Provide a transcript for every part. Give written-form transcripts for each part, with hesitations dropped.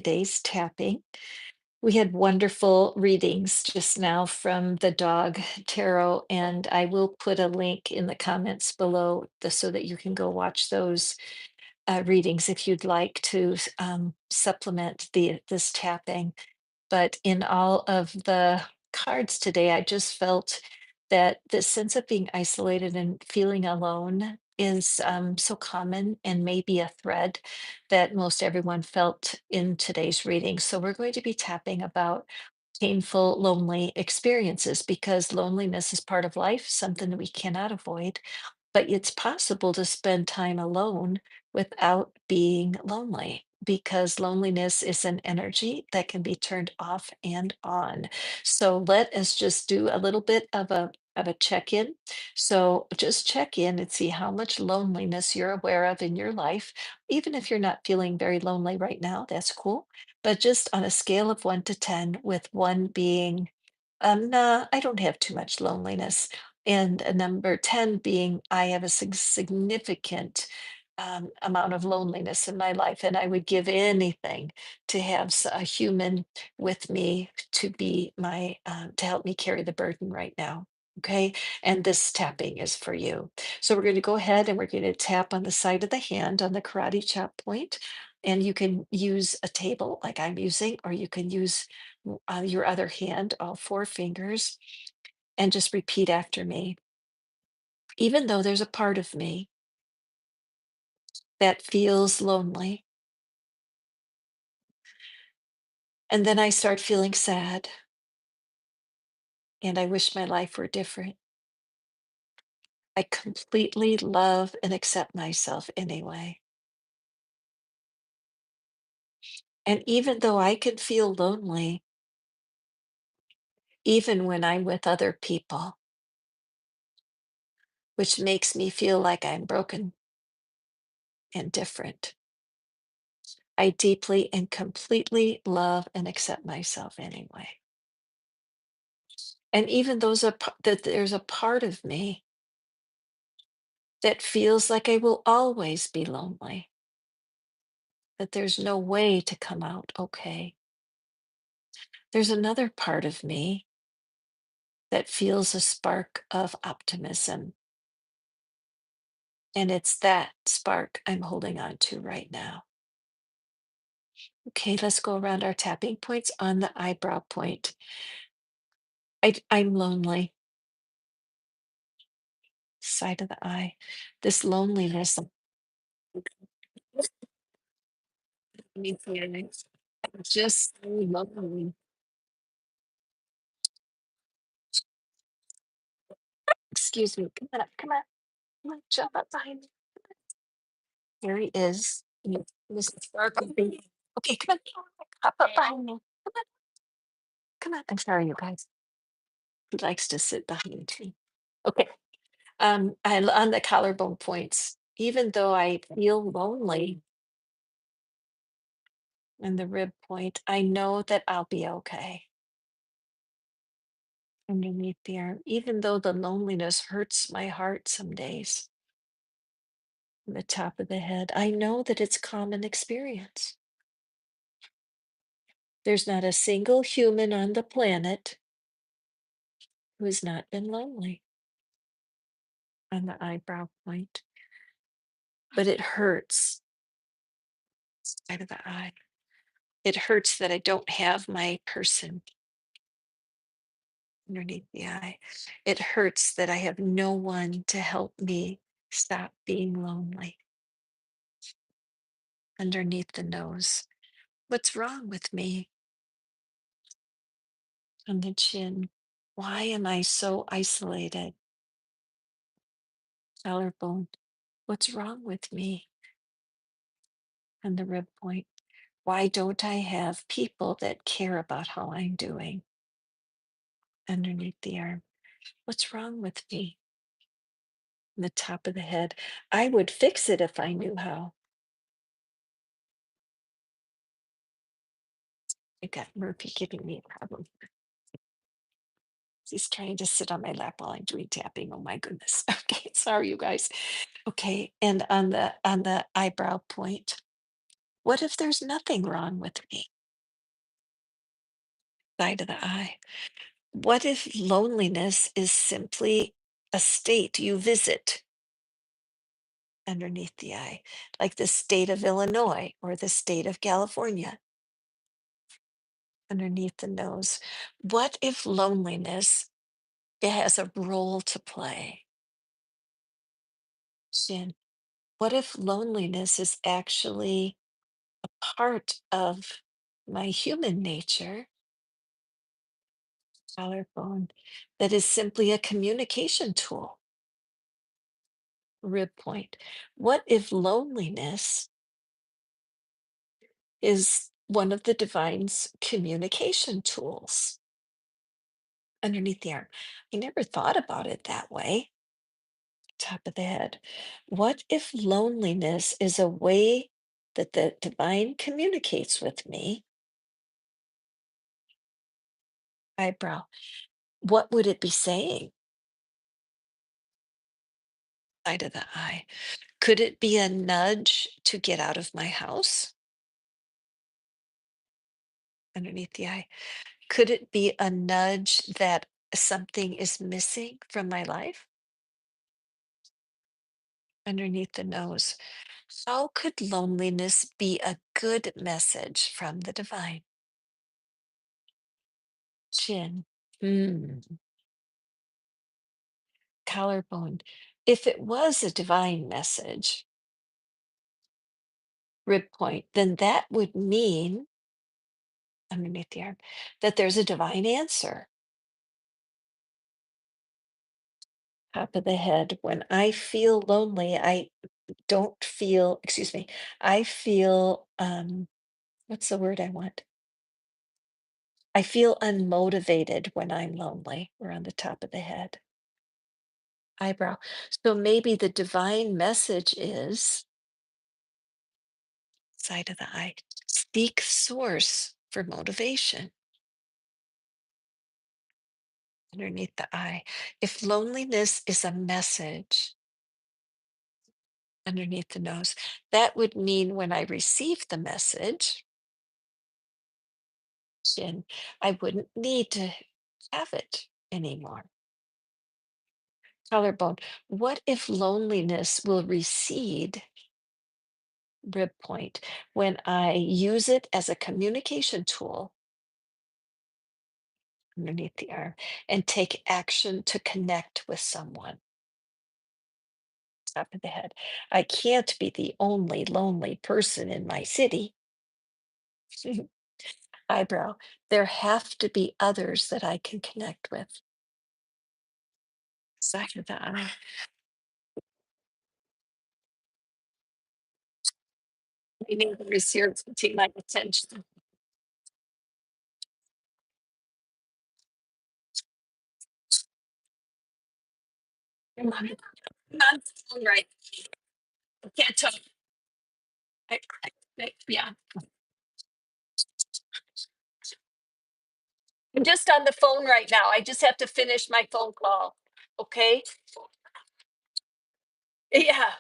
Today's tapping. We had wonderful readings just now from the dog tarot, and I will put a link in the comments below so that you can go watch those readings if you'd like to supplement this tapping. But in all of the cards today, I just felt that this sense of being isolated and feeling alone is so common and maybe a thread that most everyone felt in today's reading. So we're going to be tapping about painful, lonely experiences because loneliness is part of life, something that we cannot avoid, but it's possible to spend time alone without being lonely because loneliness is an energy that can be turned off and on. So let us just do a little bit of a check-in. So just check in and see how much loneliness you're aware of in your life. Even if you're not feeling very lonely right now, that's cool. But just on a scale of 1 to 10, with 1 being nah, I don't have too much loneliness. And number 10 being I have a significant amount of loneliness in my life, and I would give anything to have a human with me to be to help me carry the burden right now. Okay. And this tapping is for you. So we're going to go ahead and we're going to tap on the side of the hand on the karate chop point. And you can use a table like I'm using, or you can use your other hand, all 4 fingers, and just repeat after me. Even though there's a part of me that feels lonely, and then I start feeling sad, and I wish my life were different. I completely love and accept myself anyway. And even though I can feel lonely, even when I'm with other people, which makes me feel like I'm broken and different, I deeply and completely love and accept myself anyway. And even that there's a part of me that feels like I will always be lonely, that there's no way to come out okay. There's another part of me that feels a spark of optimism. And it's that spark I'm holding on to right now. Okay, let's go around our tapping points on the eyebrow point. I'm lonely, side of the eye. This loneliness, I'm just so lonely. Excuse me. Come on, come on, come on, jump up behind me. Here he is. Mr. Sparkle. Okay, come on. Hop up behind me. Come on, come on. I'm sorry, you guys. He likes to sit behind me. Okay. On the collarbone points, even though I feel lonely in the rib point, I know that I'll be okay. Underneath the arm, even though the loneliness hurts my heart some days. On the top of the head, I know that it's common experience. There's not a single human on the planet who has not been lonely on the eyebrow point, but it hurts side of the eye. It hurts that I don't have my person underneath the eye. It hurts that I have no one to help me stop being lonely underneath the nose. What's wrong with me? On the chin. Why am I so isolated? Collarbone. What's wrong with me? On the rib point. Why don't I have people that care about how I'm doing? Underneath the arm. What's wrong with me? On the top of the head. I would fix it if I knew how. I got Murphy giving me a problem. He's trying to sit on my lap while I'm doing tapping. Oh my goodness. Okay, sorry you guys. Okay, and on the eyebrow point. What if there's nothing wrong with me? Side of the eye. What if loneliness is simply a state you visit underneath the eye, like the state of Illinois or the state of California underneath the nose? What if loneliness it has a role to play? Shin. What if loneliness is actually part of my human nature, collarbone, that is simply a communication tool, rib point? What if loneliness is one of the divine's communication tools underneath the arm? I never thought about it that way. Top of the head. What if loneliness is a way that the divine communicates with me? Eyebrow. What would it be saying? Side of the eye. Could it be a nudge to get out of my house underneath the eye? Could it be a nudge that something is missing from my life underneath the nose? How could loneliness be a good message from the divine? Chin. Hmm. Collarbone. If it was a divine message, rib point, then that would mean underneath the arm that there's a divine answer. Top of the head. When I feel lonely, I don't feel, excuse me, I feel, what's the word I want? I feel unmotivated when I'm lonely. We're on the top of the head. Eyebrow. So maybe the divine message is side of the eye. Seek source for motivation underneath the eye. If loneliness is a message underneath the nose, that would mean when I receive the message, chin, I wouldn't need to have it anymore. Collarbone. What if loneliness will recede, rib point, when I use it as a communication tool underneath the arm and take action to connect with someone? Top of the head. I can't be the only lonely person in my city. Eyebrow. There have to be others that I can connect with. Side of the eye. My neighbor is here to take my attention. I'm on the phone right. I can't talk. Yeah. I'm just on the phone right now. I just have to finish my phone call. Okay? Yeah.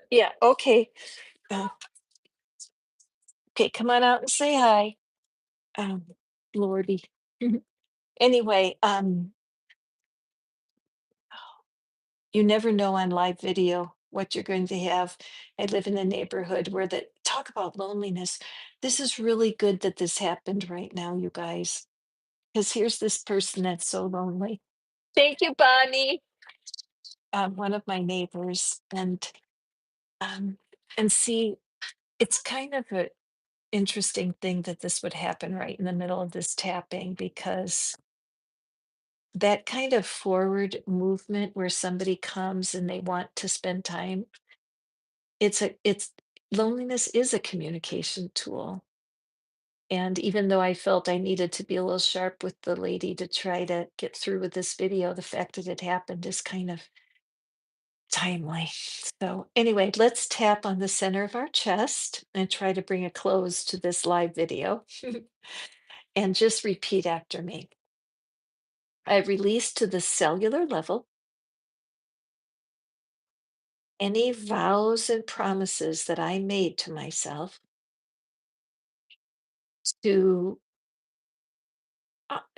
Yeah. Okay. Uh, okay. Come on out and say hi. Um, Lordy. Anyway, you never know on live video what you're going to have. I live in a neighborhood where the talk about loneliness. This is really good that this happened right now, you guys, because here's this person that's so lonely. Thank you, Bonnie. One of my neighbors, um, and see, it's kind of a interesting thing that this would happen right in the middle of this tapping because that kind of forward movement where somebody comes and they want to spend time, it's loneliness is a communication tool. And even though I felt I needed to be a little sharp with the lady to try to get through with this video, the fact that it happened is kind of timely. So, anyway, let's tap on the center of our chest and try to bring a close to this live video. And just repeat after me. I release to the cellular level Any vows and promises that I made to myself to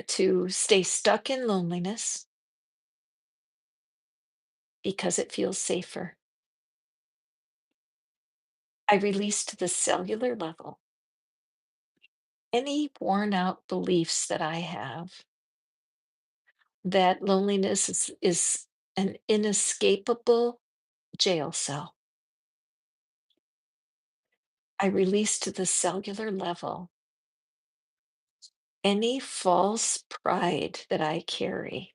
to stay stuck in loneliness because it feels safer. I release to the cellular level any worn out beliefs that I have that loneliness is an inescapable jail cell. I release to the cellular level any false pride that I carry,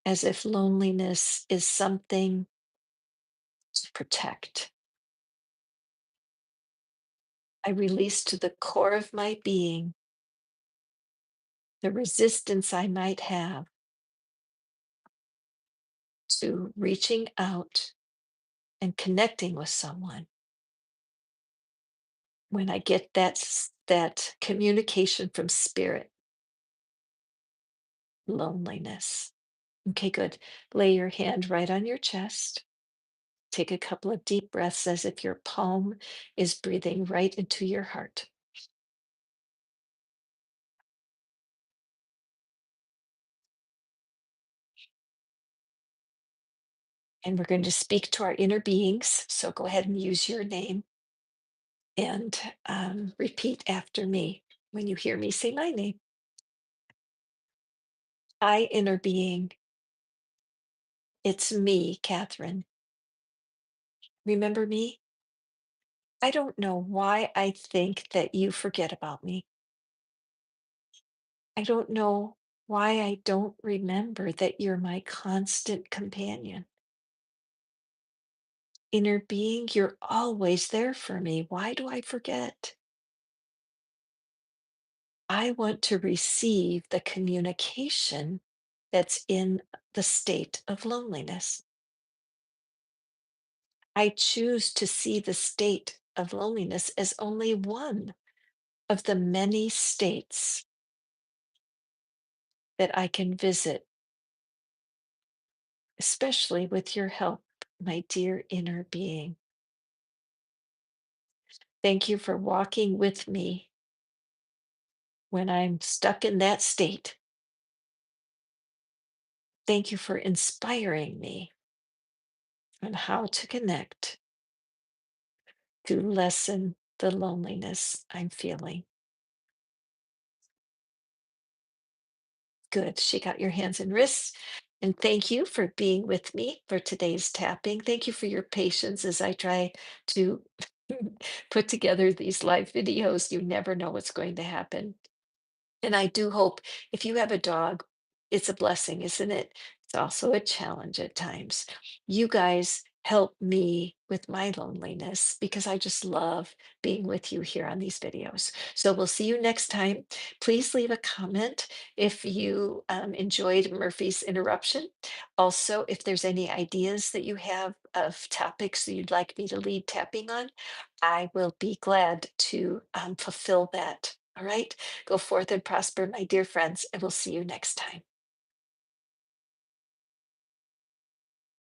as if loneliness is something to protect. I release to the core of my being the resistance I might have to reaching out and connecting with someone when I get that communication from spirit, loneliness. Okay, good. Lay your hand right on your chest. Take a couple of deep breaths as if your palm is breathing right into your heart. And we're going to speak to our inner beings. So go ahead and use your name and repeat after me when you hear me say my name. I, inner being, it's me, Catherine. Remember me? I don't know why I think that you forget about me. I don't know why I don't remember that you're my constant companion. Inner being, you're always there for me. Why do I forget? I want to receive the communication that's in the state of loneliness. I choose to see the state of loneliness as only one of the many states that I can visit, especially with your help, my dear inner being. Thank you for walking with me when I'm stuck in that state. Thank you for inspiring me on how to connect to lessen the loneliness I'm feeling. Good. Shake out your hands and wrists. And thank you for being with me for today's tapping. Thank you for your patience as I try to put together these live videos. You never know what's going to happen. And I do hope if you have a dog, it's a blessing, isn't it? It's also a challenge at times. You guys help me with my loneliness because I just love being with you here on these videos. So we'll see you next time. Please leave a comment if you enjoyed Murphy's interruption. Also, if there's any ideas that you have of topics that you'd like me to lead tapping on, I will be glad to fulfill that. All right. Go forth and prosper, my dear friends, and we'll see you next time.